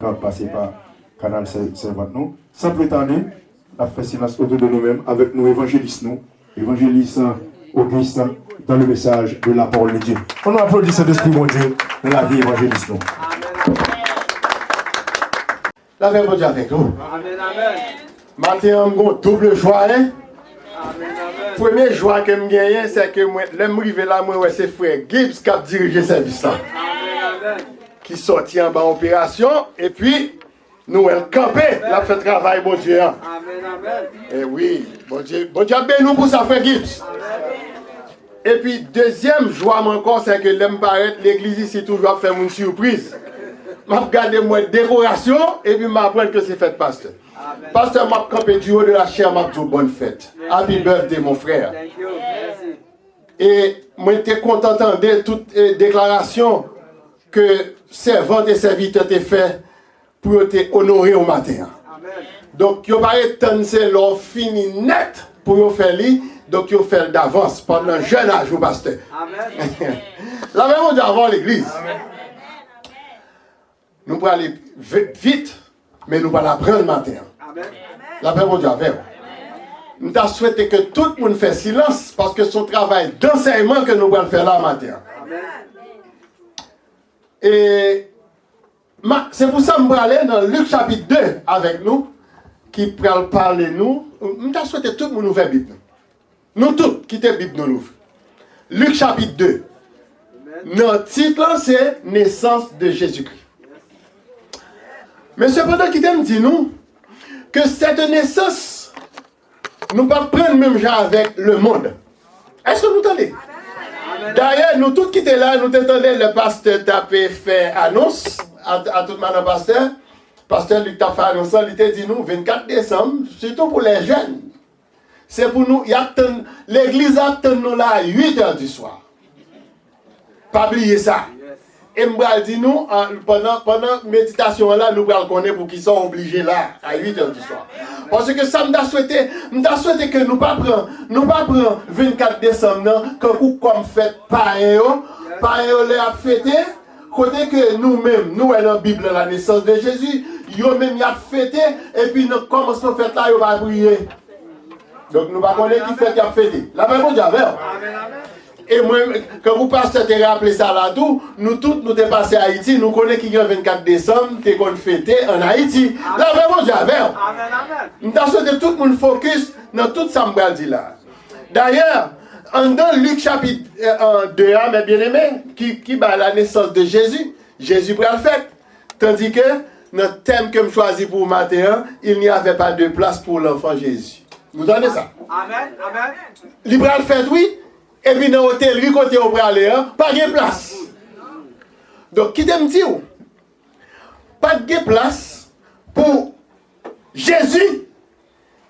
capable de passer par canal servante nous. Sans plus tarder, on a fait silence autour de nous-mêmes avec nos évangélistes, évangélistes Auguste, dans le message de la parole de Dieu. On applaudit cet esprit, mon Dieu, de la vie évangéliste. La paix, mon Dieu, avec nous. Matin, on a double joie, hein? Première joie que je gagne, c'est que je là, c'est frère Gibbs qui a dirigé le service là. Qui sortit en bas opération, et puis nous elle campé, la fait travail, bon Dieu. Et oui, bon Dieu, bénis nous pour ça, frère Gibbs. Et puis, deuxième joie encore, c'est que l'aime paraître, l'église ici toujours fait une surprise. Je regarde moi décoration, et puis je m'apprends que c'est fête pasteur. Pasteur m'a campé du haut de la chair, m'a dit bonne fête. Happy birthday, mon frère. Et moi, j'étais content d'entendre toute déclaration que servante et serviteur t'ont fait pour te honorer au matin. Donc, il va être leur fini net pour faire lui. Donc, il fait d'avance pendant un jeune âge au pasteur. La même chose avant l'église. Nous pouvons aller vite, mais nous allons apprendre le matin. La même chose avec. Nous avons souhaité que tout le monde fasse silence parce que son travail d'enseignement que nous allons faire là le matin. Et c'est pour ça que nous allons aller dans Luc chapitre 2 avec nous, qui parle parler nous. Nous avons souhaité tout le monde nous faire Bible. Nous tous, qui t'es Bible dans l'ouvre. Luc chapitre 2. Notre titre, c'est Naissance de Jésus-Christ. Mais cependant, qui t'aime dit nous, que cette naissance, nous ne pas prendre même genre avec le monde. Est-ce que nous entendez? D'ailleurs, nous tous qui étaient là, nous t'entendons le pasteur taper fait annonce à tout le monde pasteur. Pasteur Luc t'a fait annonce, il t'a dit nous, 24 décembre, surtout pour les jeunes. C'est pour nous, l'église attend nous là à 8h du soir. Pas oublier ça. Et je dis nous, pendant la méditation là, nous allons connaître pour qu'ils soient obligés là, à 8h du soir. Parce que ça m'a souhaité que nous ne prenions 24 décembre, comme fête païen, les a fêté, côté que nous-mêmes, nous avons la Bible, la naissance de Jésus, nous-mêmes, y a fêté, et puis nous commençons à faire là, nous allons prier. Donc nous ne connaissons pas qui fait qui a fêté. La même chose avec. Et moi, quand vous pasteur te rappelé ça là tout, nous tous nous sommes passés à Haïti, nous connaissons qu'il y a 24 décembre, t'es qu'on fêté en Haïti. La même chose avec. Nous avons souhaité tout le monde focus dans tout ça que je dis là. D'ailleurs, dans Luc chapitre 2, mes bien-aimés, qui bat la naissance de Jésus, Jésus prend le fait. Tandis que notre thème que je choisis pour le matin, il n'y avait pas de place pour l'enfant Jésus. Vous entendez ça? Amen, amen. Il prend le fait, oui. Et puis dans l'hôtel, côté au aller, pas de place. Donc, qui t'aime dire? Pas de place pour Jésus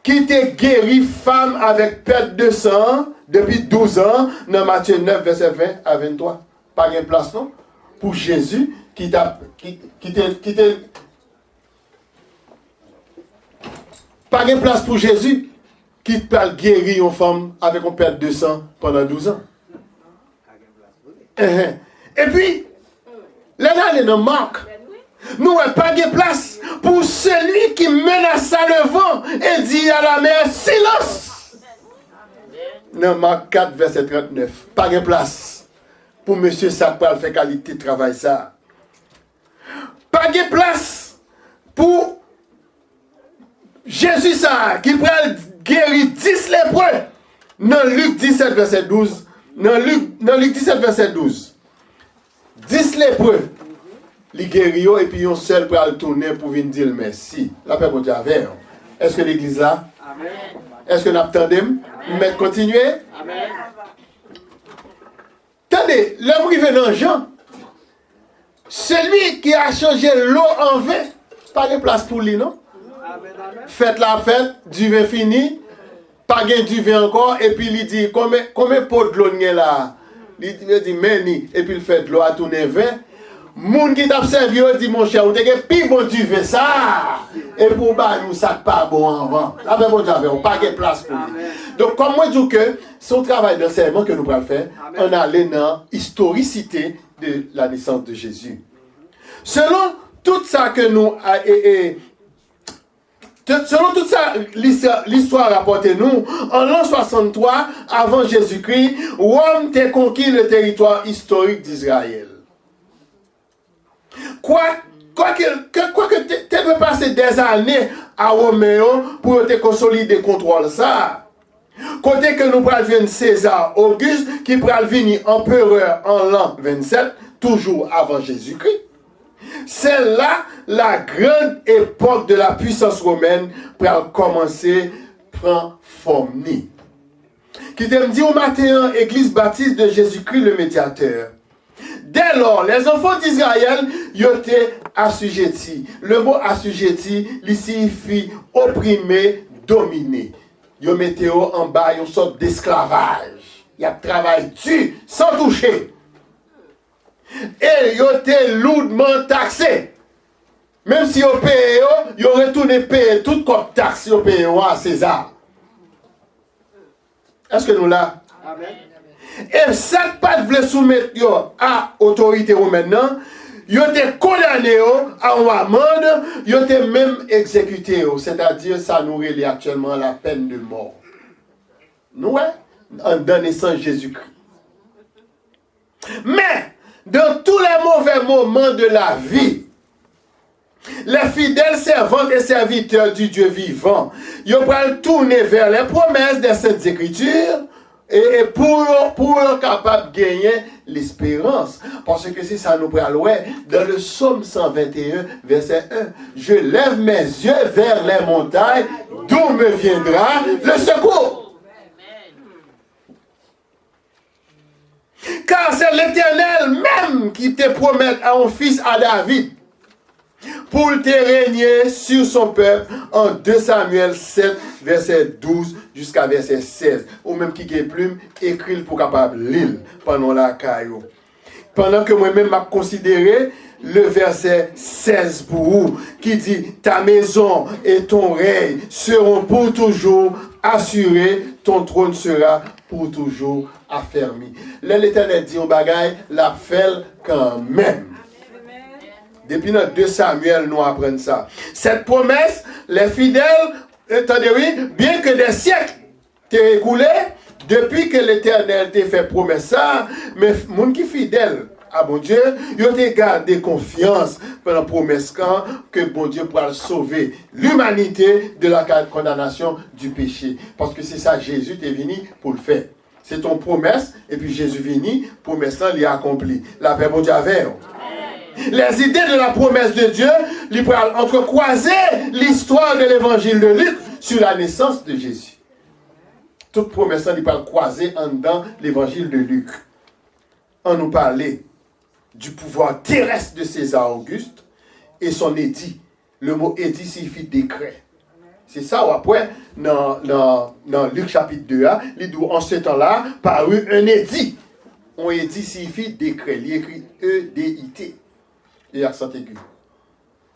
qui t'a guéri femme avec perte de sang depuis 12 ans dans Matthieu 9, verset 20 à 23. Pas de place, non? Pour Jésus qui t'a. Pas de place pour Jésus qui peut guérir une femme avec une perte de sang pendant 12 ans. Et puis, là, il y a une marque. Nous n'avons pas de place pour celui qui menace le vent et dit à la mer, silence. Dans Marc 4, verset 39. Pas de place pour monsieur Sapal faire qualité de travail ça. Pas de place pour Jésus ça, qui prend guéri 10 lépreux. Dans Luc 17, verset 12. Dans Luc 17, verset 12. 10 lépreux. Les guéris et puis on seul pour aller tourner pour venir dire merci. La paix pour Dieu avec. Est-ce que l'église là? Amen. Est-ce que nous attendons? Mais continuer? Amen. Attendez, l'homme qui vient dans Jean. Celui qui a changé l'eau en vin. Pas de place pour lui, non? Faites la fête, du vin fini, pas gain du vin encore, et puis il dit, combien pot de l'eau il y a là? Il dit, mais ni, et puis il fait de l'eau à tourner vin. Moun qui t'a servi, il dit, mon cher, vous avez plus bon du vin, ça! Et pour bah, nous, ça pas bon avant. Là, ben, bon, j'avais pas de place pour lui. Donc, comme moi, je dis que son travail d'enseignement que nous allons faire, on a allé dans l'historicité de la naissance de Jésus. Selon tout ça que nous... selon toute ça, l'histoire rapportée nous, en l'an 63, avant Jésus-Christ, Rome a conquis le territoire historique d'Israël. Quoique tu peux passer des années à Roméo pour te consolider contrôle ça. Côté que nous prenons César Auguste, qui pral venir empereur en l'an 27, toujours avant Jésus-Christ. C'est là la grande époque de la puissance romaine pour commencer à prendre forme. Qui te dit au matin, Église baptiste de Jésus-Christ le médiateur. Dès lors, les enfants d'Israël y étaient assujettis. Le mot assujetti, il signifie opprimé, dominé. Ils mettaient en bas une sorte d'esclavage. Ils travaillent dessus sans toucher. Et ils étaient lourdement taxés. Même si ils payaient, ils retournaient payer toute comme taxe ils payaient à César. Est-ce que nous là? Amen. Et cette pas voulait soumettre à l'autorité romaine, ils étaient condamnés à une amende, ils étaient même exécutés. C'est-à-dire, ça nous relie actuellement la peine de mort. Nous, en naissance Jésus-Christ. Mais, dans tous les mauvais moments de la vie, les fidèles servantes et serviteurs du Dieu vivant, ils vont tourner vers les promesses des Saintes Écritures et pour capable de gagner l'espérance. Parce que c'est ça nous prenons dans le psaume 121, verset 1. Je lève mes yeux vers les montagnes, d'où me viendra le secours. Car c'est l'Éternel même qui te promet à un fils à David pour te régner sur son peuple en 2 Samuel 7, verset 12 jusqu'à verset 16. Ou même qui est plume, écrit pour capable lire pendant la caillou. Pendant que moi-même m'a considéré le verset 16 pour vous, qui dit ta maison et ton règne seront pour toujours assurés, ton trône sera pour toujours affermi. L'Éternel dit on bagaille, la fait quand même. Depuis notre 2 Samuel, nous apprenons ça. Cette promesse, les fidèles, attendez oui, bien que des siècles t'aient écoulé, depuis que l'Éternel t'a fait promesse ça, mais les gens qui sont fidèles à bon Dieu, ils ont gardé confiance pour la promesse que bon Dieu pourra sauver l'humanité de la condamnation du péché. Parce que c'est ça, Jésus est venu pour le faire. C'est ton promesse, et puis Jésus est venu, promesse là, il a accompli. La paix, bon Dieu, avec. Les idées de la promesse de Dieu, ils peuvent entrecroiser l'histoire de l'évangile de Luc sur la naissance de Jésus. Toute promesse, ils peuvent croiser en dedans l'évangile de Luc. On nous parlait du pouvoir terrestre de César Auguste et son édit. Le mot édit signifie décret. C'est ça, ou après, dans Luc chapitre 2, il dit en ce temps-là, parut un édit. Un édit signifie décret. Il écrit E-D-I-T. Et accent aigu.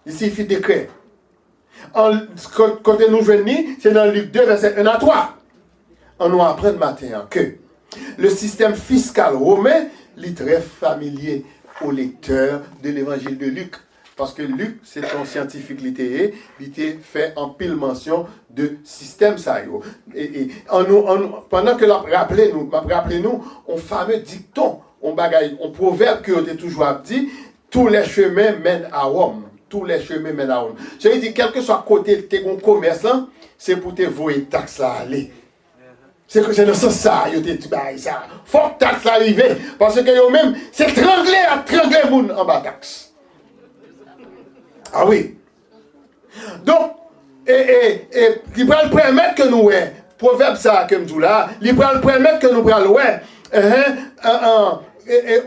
Il signifie décret. Quand nous venons, c'est dans Luc 2, verset 1 à 3. On nous apprend matin que le système fiscal romain est très familier aux lecteurs de l'évangile de Luc. Parce que Luc, c'est un scientifique il était fait en pile mention de système ça. Et pendant que rappelez-nous, on fameux dicton, on proverbe que on a toujours dit, tous les chemins mènent à Rome. Tous les chemins mènent à Rome. Je veux dire, quel que soit côté de ton commerçant, c'est pour te voyer taxe là aller. C'est que c'est dans ce sens ça, il te dit ça. Faut que taxe arrive. Parce que yo même, c'est trangler à trangler moun en bas taxe. Ah oui. Donc, il peut le permettre que nous, proverbe ça, comme tout là, il peut le permettre que nous prenons,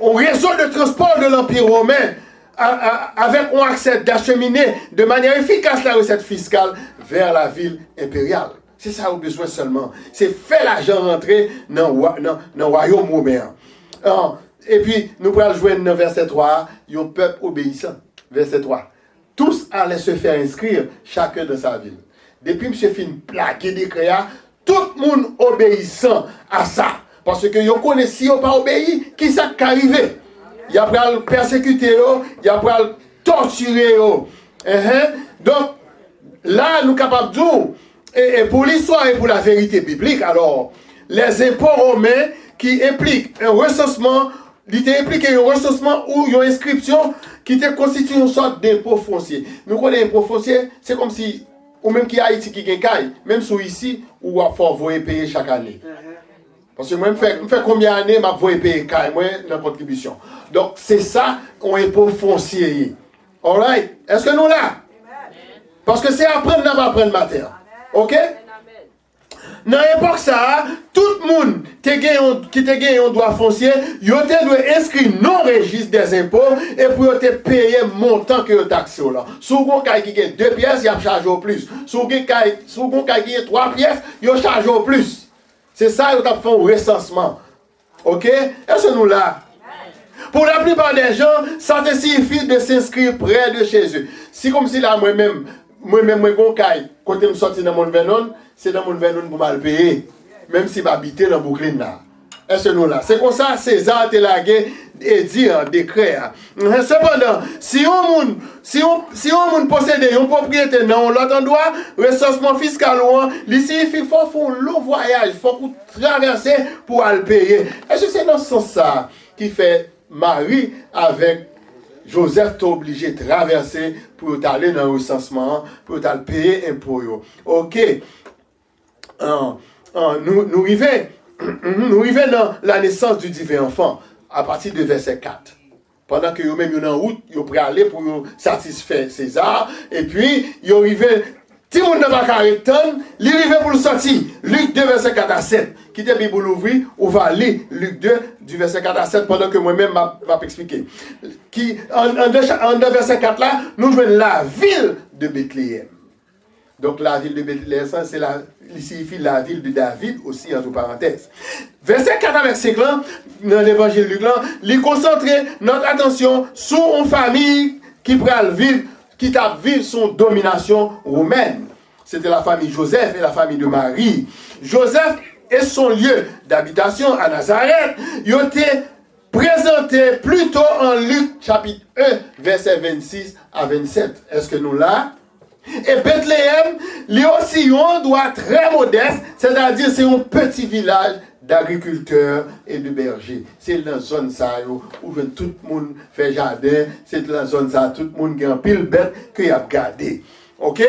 au réseau de transport de l'Empire romain, avec un accès d'acheminer de manière efficace la recette fiscale vers la ville impériale. C'est ça au besoin seulement. C'est faire l'argent rentrer dans le royaume romain. Et puis, nous allons jouer dans verset 3, un peuple obéissant. Verset 3. Tous allaient se faire inscrire, chacun dans sa ville. Depuis M. Fin plaqué des créas, tout le monde obéissant à ça. Parce que vous connaissez si vous n'avez pas obéi, qui ça qui arrive? Il y a pour le persécuter, il y a pour torturé. Donc, là, nous sommes capables de dire, et pour l'histoire et pour la vérité biblique, alors, les impôts romains qui impliquent un recensement, il impliqué un recensement ou une inscription qui te constitue une sorte d'impôt foncier. Nous connaissons l'impôt foncier, c'est comme si, ou même qui a Haïti qui gagne, même sous ici, ou à faut payer chaque année. Parce que moi, je fais combien d'années je vais payer moi dans la contribution. Donc, c'est ça, un impôt foncier. Alright? Est-ce que nous là? Parce que c'est apprendre, n'a pas apprendre matin. Ok? Dans l'époque ça, tout le monde qui te gagné un droit foncier, il doit inscrire non registre des impôts et pour te payer le montant que vous taxez là. Si vous avez 2 pièces, il y a chargé au plus. Si vous avez 3 pièces, il y a chargé au plus. C'est ça que vous avez fait un recensement. Ok? Est-ce que nous là? Pour la plupart des gens, ça te suffit de s'inscrire près de chez eux. C'est comme si là, moi-même, quand je me sorti dans mon Vernon, c'est dans mon Vernon pour mal payer. Même si j'habite dans Brooklyn là. Est-ce que nous là? C'est comme ça, César te lagué et dit en décret. Cependant, si on possède une propriété dans l'autre endroit, recensement fiscal, il signifie qu'il faut faire un long voyage, il faut traverser pour aller payer. Est-ce que c'est dans ce sens-là qui fait Marie avec Joseph t'es obligé de traverser pour aller dans le recensement, pour aller payer impôt. Ok. Nous arrivons dans la naissance du divin enfant à partir de verset 4. Pendant que vous-même vous en route, vous prêt à aller pour satisfaire César. Et puis, vous arrivez, si vous n'avez pas carré il arrive pour le sortir. Luc 2, verset 4 à 7. Quittez la Bible ouvrir, on va lire Luc 2, du verset 4 à 7, pendant que moi-même je expliquer. En verset 4 là, nous jouons la ville de Bethléem. Donc la ville de Bethléem, ça il signifie la ville de David aussi, entre parenthèses. Verset 4 à verset 5, dans l'évangile de Luc, il concentre notre attention sur une famille qui pourrait vivre, qui t'a vivre son domination romaine. C'était la famille Joseph et la famille de Marie. Joseph et son lieu d'habitation à Nazareth, ils ont été présentés plutôt en Luc chapitre 1, verset 26 à 27. Est-ce que nous là? Et Bethléem, lui aussi, un endroit très modeste, c'est-à-dire c'est un petit village d'agriculteurs et de bergers. C'est dans la zone ça où tout le monde fait jardin, c'est dans la zone ça, tout le monde a un pile bête qu'il a gardé. Ok?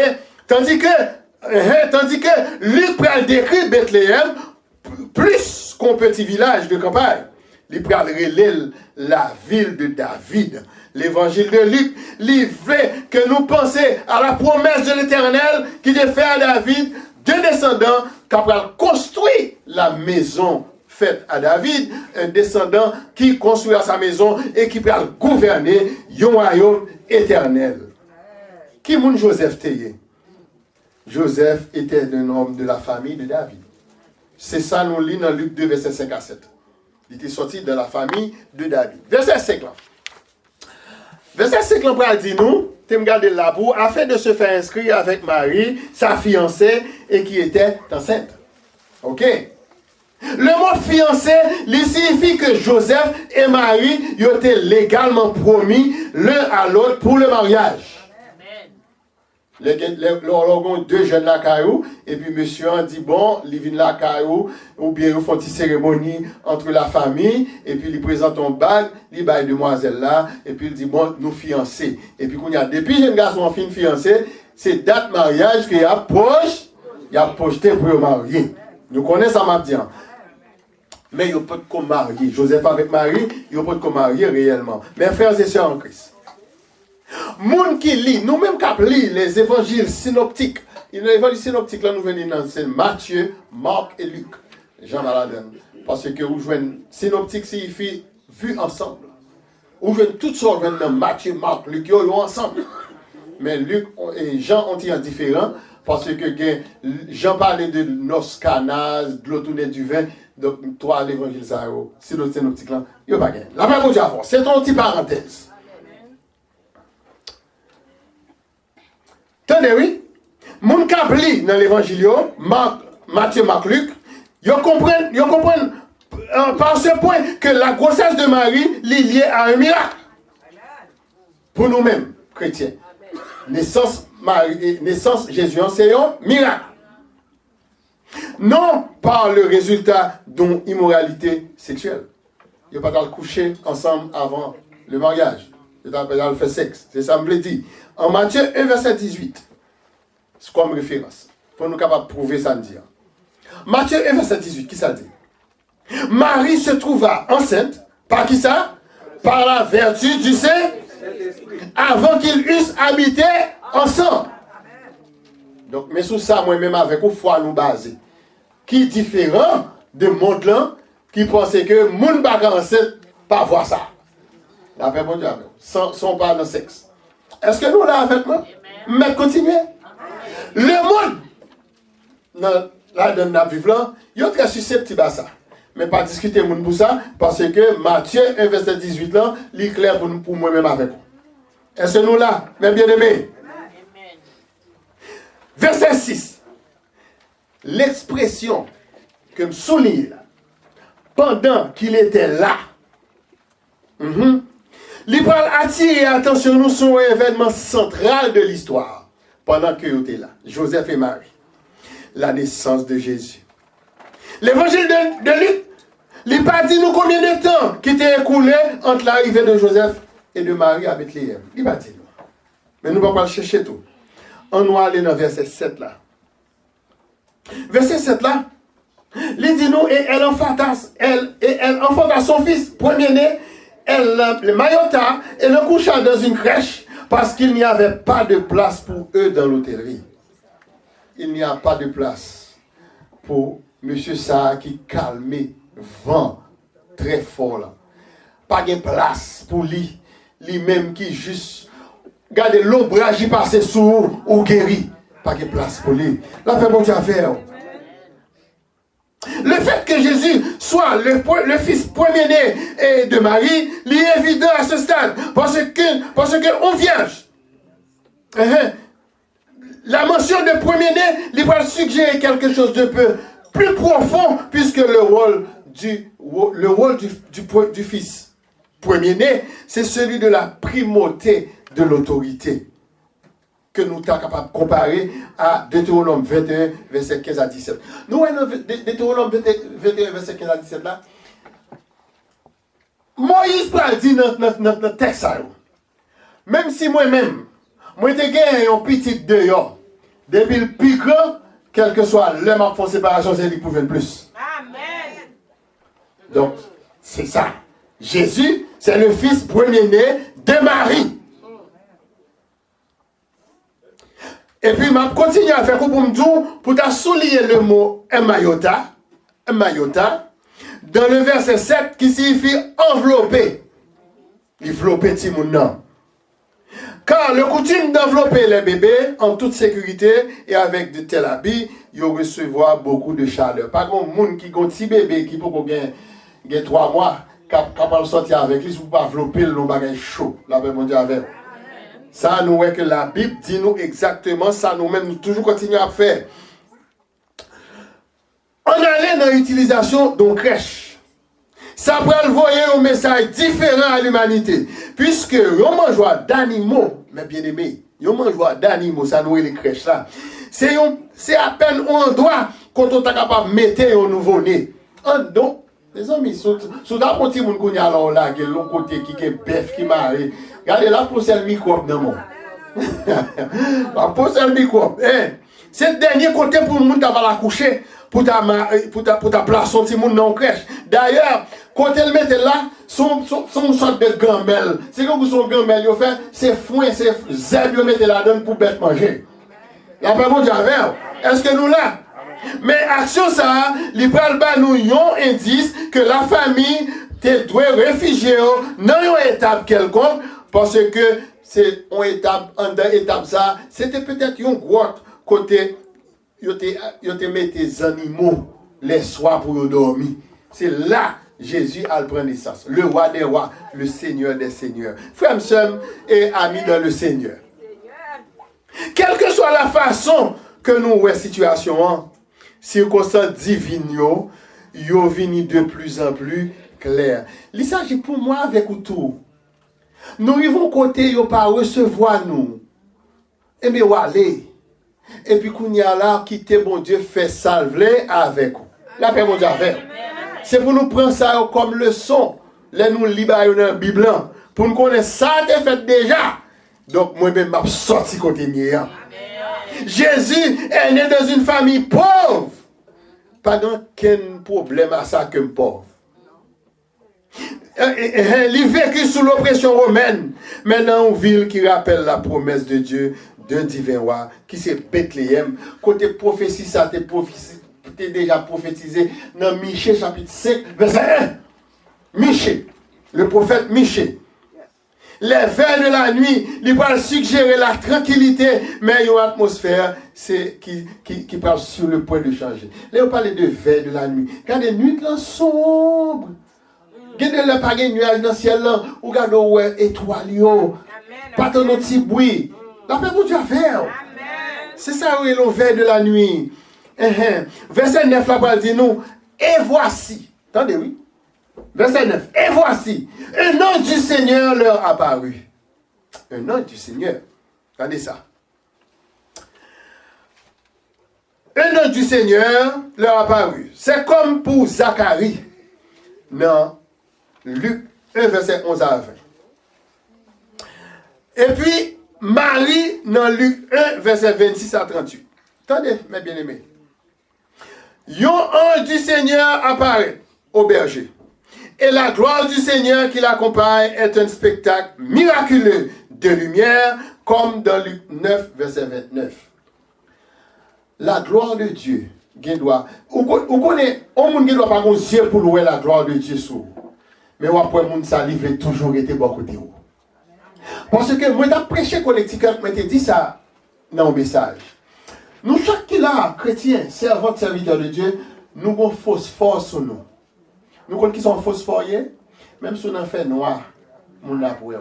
Tandis que Luc peut décrire Bethléem plus qu'un petit village de campagne. Il peut relayer la ville de David. L'évangile de Luc, il veut que nous pensions à la promesse de l'Éternel qui a fait à David deux descendants qui ont construit la maison faite à David, un descendant qui construira sa maison et qui peut gouverner un royaume éternel. Qui est Joseph Théier? Joseph était un homme de la famille de David. C'est ça nous lit dans Luc 2, verset 5 à 7. Il était sorti de la famille de David. Verset 5 là. Verset 5 là, dit nous, tu me gardes là pour, afin de se faire inscrire avec Marie, sa fiancée, et qui était enceinte. Ok? Le mot fiancé, il signifie que Joseph et Marie ont été légalement promis l'un à l'autre pour le mariage. L'orgon deux jeunes la caillou et puis monsieur a dit bon, il vient la caillou ou bien ils font une cérémonie entre la famille et puis il présente un bague, il baille demoiselle là et puis il dit bon, nous fiancés. Et puis quand il y a depuis jeune garçon en fin fiancé, c'est date mariage qu'il approche, il a projeté pour le marier. Nous connaissons ça maintenant. Mais il n'y a pas de marier. Joseph avec Marie, il n'y a pas de marier réellement. Mes frères et sœurs en Christ. Moun qui lit, nous-mêmes qui lisons les évangiles synoptiques. Les évangiles synoptiques, là, nous venons dans Matthieu, Marc et Luc. Jean Maladin. Parce que vous jouez synoptique signifie vu ensemble. Vous jouez toutes sortes dans Matthieu, Marc, Luc, ils sont ensemble. Mais Luc et Jean ont été différents parce que Jean parlait de noces canas, de l'eau tournée du vin. Donc, toi, l'évangile, c'est le synoptique là. Il n'y a pas gagné. La même chose avant. C'est une petite parenthèse. Attendez, oui. Moun kap li dans l'évangile, Matthieu, Marc, Luc, ils comprennent par ce point que la grossesse de Marie est liée à un miracle. Pour nous-mêmes. chrétien. Naissance Jésus, c'est un miracle. Non par le résultat d'une immoralité sexuelle. Il n'y a pas de coucher ensemble avant le mariage. Il n'y a pas de faire sexe. C'est ça me le dit. En Matthieu 1, verset 18. C'est comme référence. Pour nous capables de prouver ça. Matthieu 1, verset 18. Qui ça dit? Marie se trouva enceinte. Par qui ça? Par la vertu du Saint. Avant qu'ils eussent habité ensemble. Donc, mais sous ça, moi-même, avec une foi nous baser. Qui est différent de monde là, qui pensait que moun baka enceinte, pas voir ça. La paix, bon Dieu, sans pas de sexe. Est-ce que nous là avec moi? Mais continuez. Le monde, dans la vivre là, il est très susceptible à ça. Mais pas discuter moun pour ça, parce que Matthieu 1, verset 18 là, il est clair pour moi-même avec vous. Est-ce que nous là, mes bien-aimés? Verset 6. L'expression que me souligne là, pendant qu'il était là, il va attirer l'attention nous sur un événement central de l'histoire pendant que était là. Joseph et Marie. La naissance de Jésus. L'évangile de Luc, il n'a pas dit nous combien de temps qui était écoulé entre l'arrivée de Joseph et de Marie à Bethléem. Il n'a pas dit nous. Mais nous ne pouvons pas chercher tout. On va aller dans verset 7 là. Verset 7 là, il dit nous, et elle enfanta son fils premier-né, elle le maillota et le coucha dans une crèche parce qu'il n'y avait pas de place pour eux dans l'hôtellerie. Il n'y a pas de place pour monsieur Sarr qui calmait vent très fort là. Pas de place pour lui, lui-même qui juste garde l'ombrage y passer sous ou guéri. Pas de place pour lui. La paix, bon Dieu, à faire. Le fait que Jésus soit le fils premier-né de Marie, il est évident à ce stade. Parce que on vierge. La mention de premier-né, il va suggérer quelque chose de peu plus profond, puisque le rôle du fils premier-né, c'est celui de la primauté de l'autorité. Que nous sommes capables de comparer à Deutéronome 21, verset 15 à 17. Nous, dans Deutéronome 21, verset 15 à 17, là, Moïse dit dans notre texte, même si moi-même, moi, j'ai gagné un petit dehors, depuis le plus grand, quel que soit l'homme en fond séparation, c'est lui qui pouvait le plus. Amen. Donc, c'est ça. Jésus, c'est le fils premier-né de Marie. Et puis, je continue à faire pour me dire, pour souligner le mot Emayota, dans le verset 7 qui signifie envelopper. Envelopper Timoun. Car le coutume d'envelopper les bébés en toute sécurité et avec de tels habits, ils recevoir beaucoup de chaleur. Par contre, moun qui a un petit bébé qui peut bien 3 mois, capable de sortir avec lui, vous ne pouvez pas envelopper le bagage chaud. La paix, mon Dieu, avec. Ça, nous voyons que la Bible dit nous exactement ça, nous-mêmes, nous toujours continuons à faire. On allait dans l'utilisation d'une crèche. Ça peut envoyer un message différent à l'humanité. Puisque on mange d'animaux, mes bien-aimés, on mange d'animaux, ça nous est les crèches là. C'est à peine un endroit quand on est capable de mettre un nouveau-né. Donc, les amis, sous la petite moun qu'on y a là, qui est l'autre côté, qui est bœuf, qui marie. Regardez là pour le microbe dans le monde. La pose le microbe. C'est le dernier côté pour le monde qui va la coucher, pour ta place son petit monde dans la crèche. D'ailleurs, quand elle mette là, son sorte de gamelle. C'est comme son gamelle, il fait, c'est foin, c'est zèbre, il mette là-dedans pour bête manger. Il n'y a pas bon Dieu avec. Est-ce que nous là? Mais action ça, les pral ba nous yon indice que la famille te doit réfugier dans une étape quelconque parce que c'est une étape en étape ça, c'était peut-être une grotte côté yo te met des animaux les soirs pour dormir. C'est là Jésus a le prendre naissance, le roi des rois, le Seigneur des seigneurs. Frères, sœurs et amis dans le Seigneur. Quelle que soit la façon que nous voyons situation, circonstances divines, yo vini de plus en plus clair. Il s'agit pour moi avec tout. Nous arrivons côté, ils pas recevoir nous. Et bien, aller. Et puis, qu'on y a là, quitter bon Dieu, fait salver avec vous. La paix, mon Dieu, avec. C'est pour nous prendre ça comme leçon. Là, nous libérons dans la Bible. Pour nous connaître ça, c'est fait déjà. Donc, moi-même, je suis sorti côté mien. Jésus est né dans une famille pauvre. Pas d'aucun problème à ça que pauvre. Il vécu sous l'oppression romaine. Maintenant, une ville qui rappelle la promesse de Dieu d'un divin roi, qui c'est Bethléem. Côté prophétie, ça t'es déjà prophétisé dans Michée chapitre 5, verset 1. Michée, le prophète Michée. Les veilles de la nuit, il va suggérer la tranquillité, mais il y a une atmosphère qui parle sur le point de changer. Là, on parle de veilles de la nuit. Quand les nuits sont sombres, quand il n'y a pas de nuages dans le ciel, ou quand il y a des étoiles, pas de petit bruit. La paix pour Dieu à faire. C'est ça où est le veille de la nuit. Verset 9, là, dit nous, et voici. Attendez, oui. Verset 9. Et voici, un ange du Seigneur leur apparut. Un ange du Seigneur. Regardez ça. Un ange du Seigneur leur apparut. C'est comme pour Zacharie. Dans Luc 1, verset 11 à 20. Et puis, Marie, dans Luc 1, verset 26 à 38. Attendez, mes bien-aimés. Un ange du Seigneur apparaît au berger. Et la gloire du Seigneur qui l'accompagne est un spectacle miraculeux de lumière, comme dans Luc 9, verset 29. La gloire de Dieu, on connaît, on ne doit pas yeux pour louer la gloire de Dieu sous. Mais après, mon salive a toujours été bon côté. Parce que moi, j'ai prêché collectivement, je t'ai dit ça dans le message. Nous, chaque qui là, chrétien, servant, serviteur de Dieu, nous avons fausse force sur nous. Nous connaissons qui sont phosphoriés, même si on en fait noir, on a pour eux.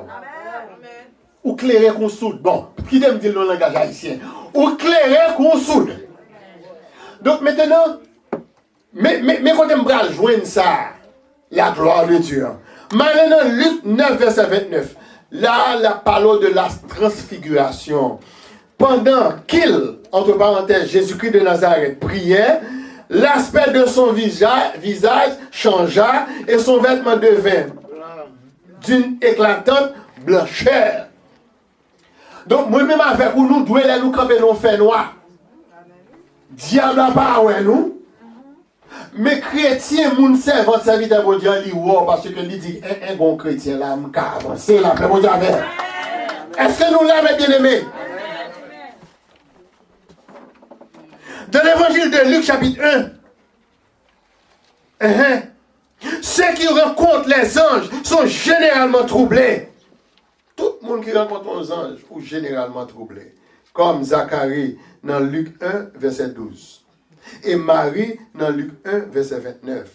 Ou clairer qu'on soude. Bon, qui t'aime dire le langage haïtien? Ou clairer qu'on soude. Donc maintenant, mais quand on va joindre ça, la gloire de Dieu. Maintenant, Luc 9, verset 29. Là, la parole de la transfiguration. Pendant qu'il, entre parenthèses, Jésus-Christ de Nazareth priait, l'aspect de son visage changea et son vêtement devint d'une éclatante blancheur. Donc, moi-même avec nous, nous devons nous camper nos faits noirs. Diable n'a pas ouais nous. Mais chrétien, mon servant, serviteur de Dieu, il dit parce que il dit un bon chrétien là, c'est la paix, mon Dieu. Est-ce que nous l'avons bien aimé? Dans l'évangile de Luc, chapitre 1, ceux qui rencontrent les anges sont généralement troublés. Tout le monde qui rencontre les anges est généralement troublé. Comme Zacharie dans Luc 1, verset 12. Et Marie dans Luc 1, verset 29.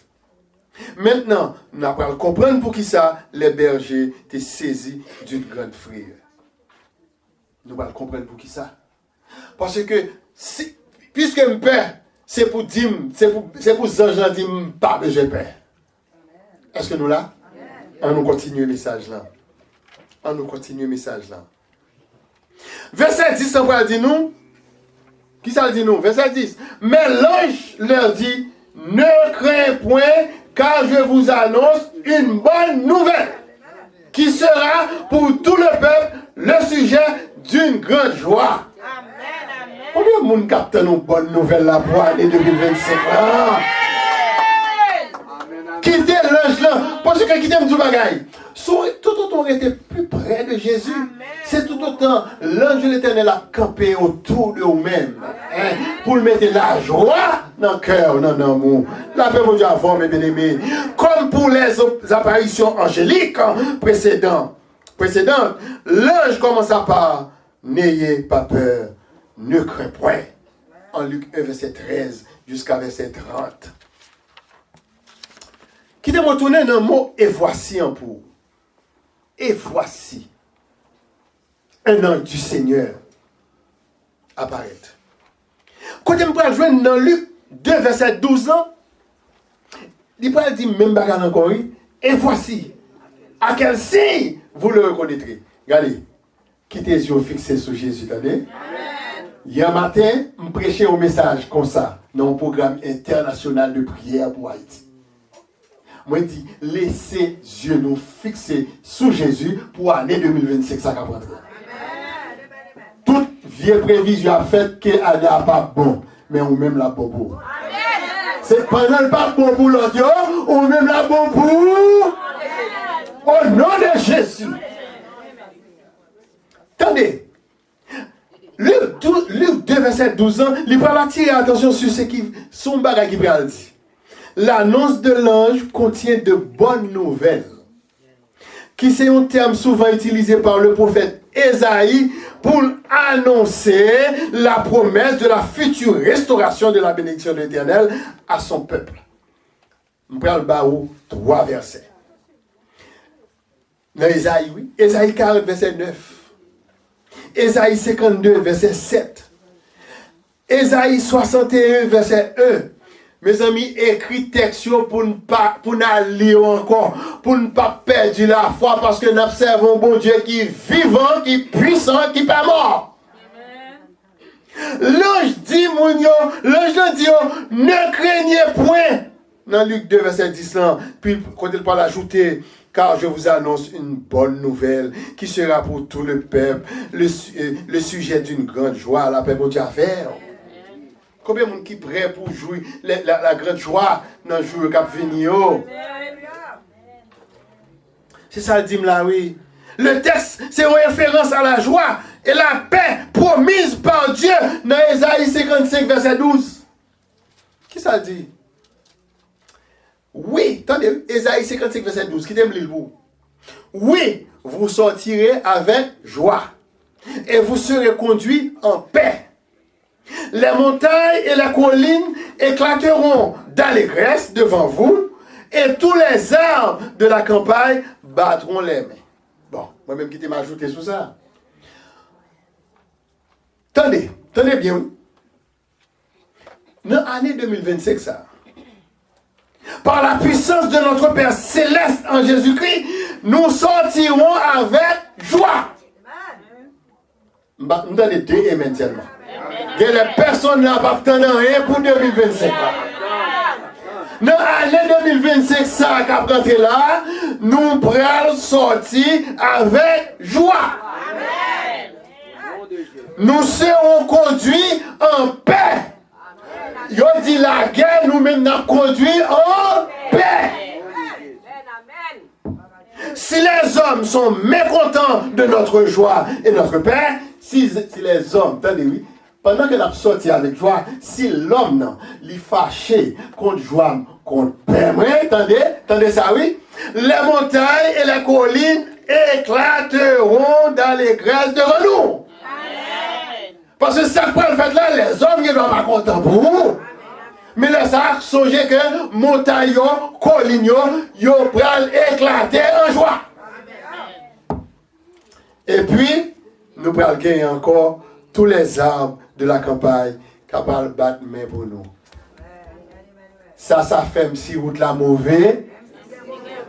Maintenant, nous allons comprendre pour qui ça, les bergers étaient saisis d'une grande frayeur. Nous allons comprendre pour qui ça. Parce que, puisque me père, c'est pour dire, c'est pour Jean dire, pas besoin de père. Est-ce que nous là? On nous continue le message là. On nous continue le message là. Verset 10, on va dire nous. Qui ça dit nous? Verset 10. Mais l'ange leur dit, ne crains point, car je vous annonce une bonne nouvelle, qui sera pour tout le peuple le sujet d'une grande joie. Combien de monde capte nos bonnes nouvelles là pour l'année 2025 là? Quittez l'ange là, parce que quittez tout bagaille. Tout autant était plus près de Jésus. C'est tout autant l'ange de l'Éternel a campé autour de vous-même. Pour mettre la joie dans le cœur, dans l'amour. La paix, mon Dieu, avant, mes bien-aimés. Comme pour les apparitions angéliques précédentes, l'ange commença par n'ayez pas peur, ne crains point. En Luc 1, verset 13 jusqu'à verset 30. Quittez-moi tourner dans le mot et voici en pour. Et voici un ange du Seigneur apparaître. Quand on peut joindre dans Luc 2, verset 12 ans, il peut dire même bagarre encore. Et voici, à quel signe vous le reconnaîtrez. Regardez, quittez les yeux fixés sur Jésus, attendez. Hier matin, je prêchais un message comme ça, dans un programme international de prière pour Haïti. Moi, je dis, laissez yeux nous fixer sur Jésus pour l'année 2025, ça va rentrer. Toute vieille prévision a fait que l'année n'est pas bon, mais on même la bon pour. C'est pendant le pas bon pour l'autre, on même la bon pour. Au nom de Jésus. Attendez. Luc 2, verset 12 ans, il va attirer attention sur ce qui son bagage qui va dire. L'annonce de l'ange contient de bonnes nouvelles, qui c'est un terme souvent utilisé par le prophète Ésaïe pour annoncer la promesse de la future restauration de la bénédiction de l'Éternel à son peuple. Nous prenons le barreau, 3 versets. Dans Ésaïe, oui. Ésaïe 40, verset 9. Ésaïe 52, verset 7. Ésaïe 61, verset 1. Mes amis, écrit texte pour ne pas lire encore, pour ne pas perdre la foi, parce que nous observons un bon Dieu qui est vivant, qui est puissant, qui n'est pas mort. L'ange dit, l'ange dit, ne craignez point. Dans Luc 2, verset 10, puis quand il parle ajouter, car je vous annonce une bonne nouvelle qui sera pour tout le peuple, le sujet d'une grande joie, la paix pour Dieu à faire. Combien de monde qui est prêt pour jouer la grande joie dans le jour qui venir? C'est ça le dit là, oui. Le texte, c'est une référence à la joie et la paix promise par Dieu dans Ésaïe 55, verset 12. Qui ça dit? Oui, attendez, Ésaïe 55, verset 12, qui t'aime lire vous? Oui, vous sortirez avec joie et vous serez conduits en paix. Les montagnes et les collines éclateront d'allégresse devant vous et tous les arbres de la campagne battront les mains. Bon, moi-même qui t'ai m'ajouté sur ça. Attendez bien. Dans l'année 2025, ça. Par la puissance de notre Père Céleste en Jésus-Christ, nous sortirons avec joie. Nous avons les deux amen seulement. Et les personnes n'ont pas attendre rien pour 2025. Dans l'année 2025, ça qui a rentré là, nous pourrons sortir avec joie. Nous serons conduits en paix. Yo dit la guerre, nous-mêmes nous conduit en paix. Si les hommes sont mécontents de notre joie et notre paix, si les hommes, attendez, oui, pendant que nous sorti avec joie, si l'homme est fâché contre joie, contre paix, attendez ça, oui, les montagnes et les collines éclateront d'allégresse devant nous. Parce que ça peut le faire là, les hommes ne doivent pas contents pour vous. Mais les sacs, songez que montagne, collines, ils vont éclater en joie. Et puis, nous allons gagner encore tous les arbres de la campagne capables de battre main pour nous. Ça fait si route la mauvaise,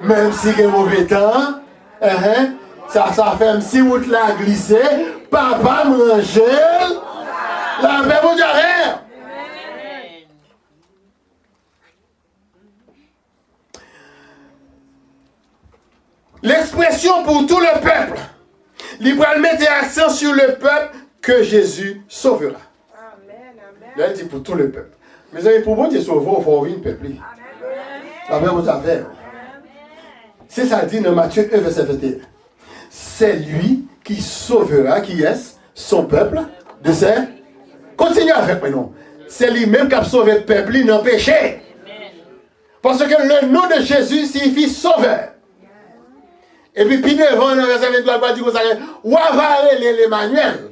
même si il y a mauvais temps, ça fait si route la glissée, papa mange la paix pour Dieu. L'expression pour tout le peuple, il va mettre l'accent sur le peuple que Jésus sauvera. Là, il dit pour tout le peuple. Mais pour bon Dieu sauver, il faut ouvrir le peuple. La paix pour Dieu. C'est ça dit dans Matthieu 1, verset 21. C'est lui qui sauvera, qui est son peuple, de ses... Continuez avec moi, non. C'est lui-même qui a sauvé le peuple, il n'a péché. Parce que le nom de Jésus signifie sauveur. Et puis, devant, dans le verset 23, il va dire ou avare l'Emmanuel,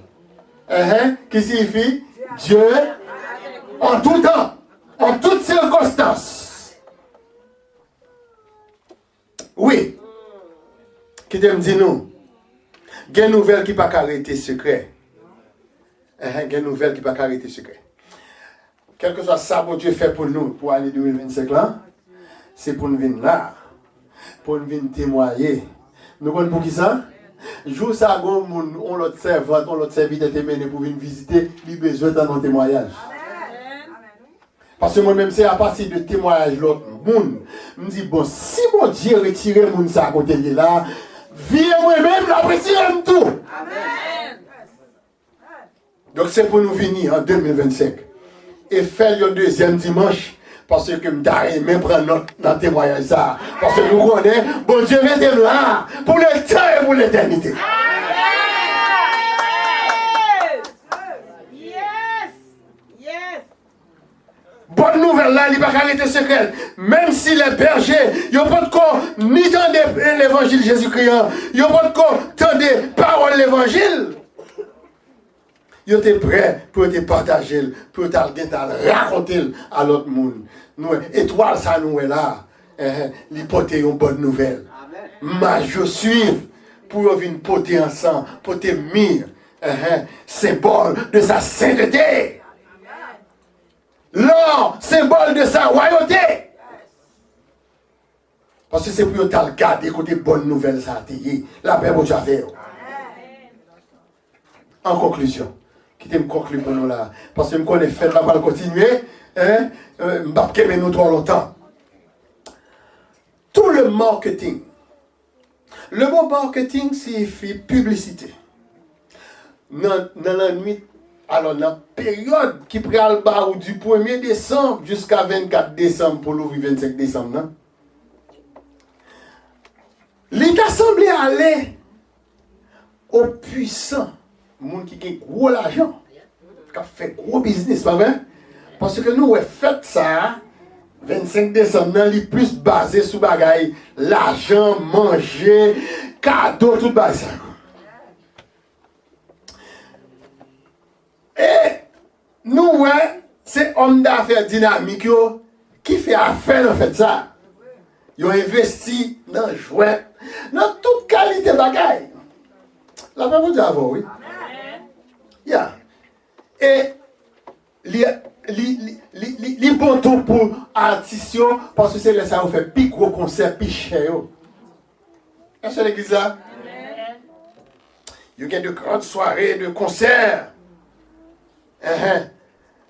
qui signifie Dieu en tout temps, en toutes circonstances. Oui. Qui te me dit nous? Il y a une nouvelle qui n'a pas arrêté secret. Il y a une nouvelle qui n'a pas arrêté secret. Quel que soit ça que Dieu fait pour nous, pour l'année 2025 là, c'est pour nous venir là, pour nous venir témoigner, Nous connaissons pour qui ça? Jour ça, on l'autre servant, on l'autre serviteur était mené pour venir visiter, il a besoin d'un autre témoignage. Parce que moi-même, c'est à partir de témoignage de l'autre monde. Je me dis, bon, si mon Dieu retire le monde à côté de là, viens moi-même, la retire tout. Amen. Donc c'est pour nous venir en 2025 et faire le deuxième dimanche. Parce que je me même prendre notre témoignage ça. Parce que nous connaissons, bon Dieu mettez là pour le temps et pour l'éternité. Bonne nouvelle là, il n'y a pas arrêter secret. Même si les bergers, ils n'ont pas de quoi ni tendre l'évangile Jésus-Christ, ils n'ont pas de quoi tendre parole de l'évangile. Ils étaient prêts pour te partager, pour te raconter à l'autre monde. Nous, étoile, ça nous est là. Ils portent une bonne nouvelle. Mais je suis pour venir porter ensemble, porter mire, symbole de sa sainteté. L'or, symbole de sa royauté. Parce que c'est pour te garder côté bonne nouvelle, ça a été. La paix pour Javel. En conclusion. Qui me conclut pour nous là. Parce que je connais fait là, va continuer. Je ne vais pas nous trop longtemps. Tout le marketing. Le mot marketing signifie publicité. Dans la nuit, alors dans la période qui prend le bar du 1er décembre jusqu'à 24 décembre pour l'ouvrir 25 décembre, non? L'État semblait aller aux puissants. Les gens qui ont gros l'argent, qui ont fait gros business, pas vrai? Parce que nous avons fait ça, 25 décembre, les plus basé sur bagaille, l'argent, manger, cadeau, tout ça. Et nous, c'est homme d'affaires dynamique qui fait affaire dans fait ça. Ils ont investi dans jouet, dans toute qualité de bagaille. La même chose avant, oui. Yeah. Et les bons tours pour artistes parce que c'est là ça on fait plus gros concert plus cher. Est-ce que l'église là? Il y a de grandes soirées de concerts.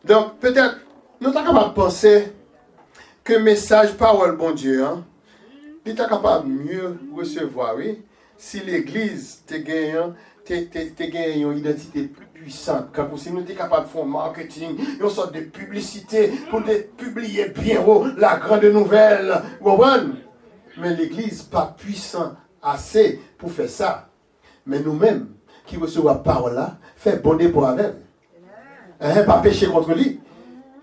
Donc peut-être nous sommes capables de penser que le message parole bon Dieu il est capable de mieux recevoir, oui, si l'église te gagne une identité plus puissante. Quand si nous sommes capables de faire un marketing, une sorte de publicité pour publier bien haut la grande nouvelle. Mais l'église n'est pas puissante assez pour faire ça. Mais nous-mêmes, qui recevons la parole là, fait bon dépôt avec. Pas pécher contre lui.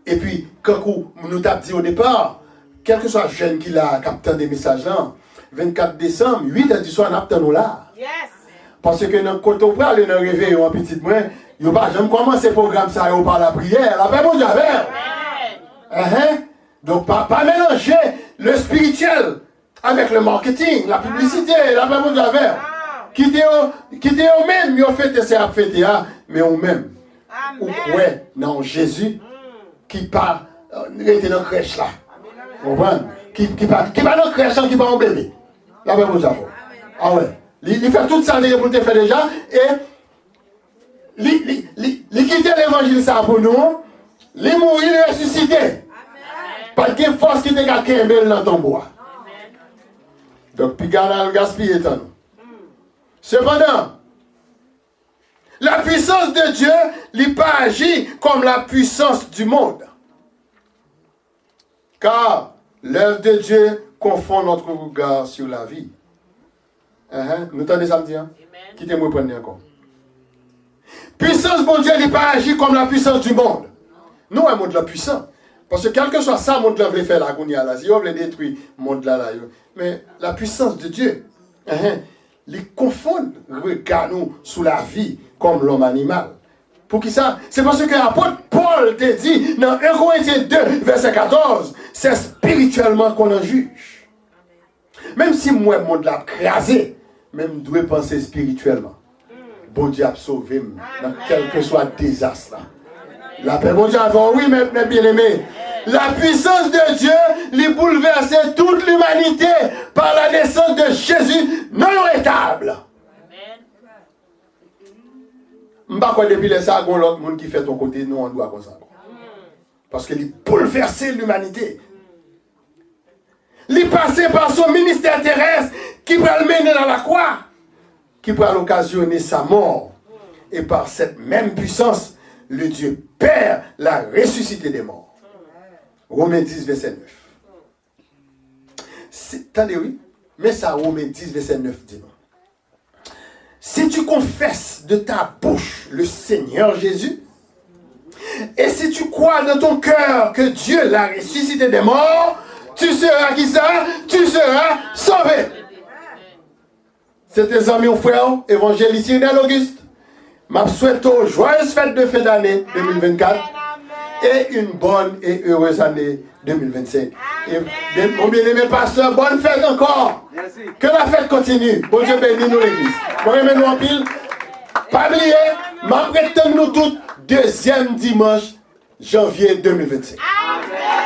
Et puis, quand nous t'avons dit au départ, quel que soit le jeune qui a capté des messages là, 24 décembre, 8h du soir, nous là. Yes. Parce que quand on parle de réveil en petit moins, il n'y a pas jamais commencé le programme ça par la prière. La paix mon Dieu avec. Donc, pas mélanger le spirituel avec le marketing, la publicité, la paix mon Dieu avec. Quittez au même, ils ont fait c'est à fêter, mais au même. Ou ouais, non, Jésus qui part, il était dans la crèche là. Vous comprenez? Qui part dans la crèche, qui part en bébé. La paix mon Dieu avec. Ah ouais. Il fait tout ça pour te faire déjà et il quitte l'évangile ça pour nous, il mourit, il ressuscité. Pas de force qui te gagne dans ton bois. Donc, puis le gaspiller tant. Cependant, la puissance de Dieu n'est pas agi comme la puissance du monde. Car l'œuvre de Dieu confond notre regard sur la vie. Nous t'entendez samedi, quittez-moi prendre encore. Puissance, bon Dieu, n'est pas agi comme la puissance du monde. Nous, un monde là puissant. Parce que quel que soit ça, le monde là veut faire la gounia là. Si on veut détruire le monde là. Mais la puissance de Dieu, il confond regard nous sous la vie comme l'homme animal. Pour qui ça? C'est parce que l'apôtre Paul te dit dans 1 Corinthiens 2, verset 14, c'est spirituellement qu'on en juge. Même si moi, le monde l'a crasé, même je dois penser spirituellement. Bon Dieu a sauvé dans quel que soit le désastre. La paix, bon Dieu, avant, oui, mais bien aimé. La puissance de Dieu lui bouleversait toute l'humanité par la naissance de Jésus non arrêtable. Je ne sais pas depuis les ça, l'autre monde qui fait ton côté, nous on doit comme ça. Parce qu'il bouleversait l'humanité. Il passait par son ministère terrestre qui va le mener dans la croix, qui va l'occasionner sa mort. Et par cette même puissance, le Dieu Père l'a ressuscité des morts. Romains 10, verset 9. Attendez, oui. Mais ça, Romains 10, verset 9 dit non. Si tu confesses de ta bouche le Seigneur Jésus, et si tu crois dans ton cœur que Dieu l'a ressuscité des morts, tu seras qui ça? Tu seras sauvé. C'est tes amis ou frères, évangéliste Irénée Auguste. Je souhaite une joyeuse fête de fin d'année 2024 et une bonne et heureuse année 2025. Et mon bien-aimé pasteur, bonne fête encore. Merci. Que la fête continue. Bon Dieu bénisse nous l'église. Bon aimez nous en pile. Pas oublier, m'apprêtons nous tous deuxième dimanche janvier 2025. Amen.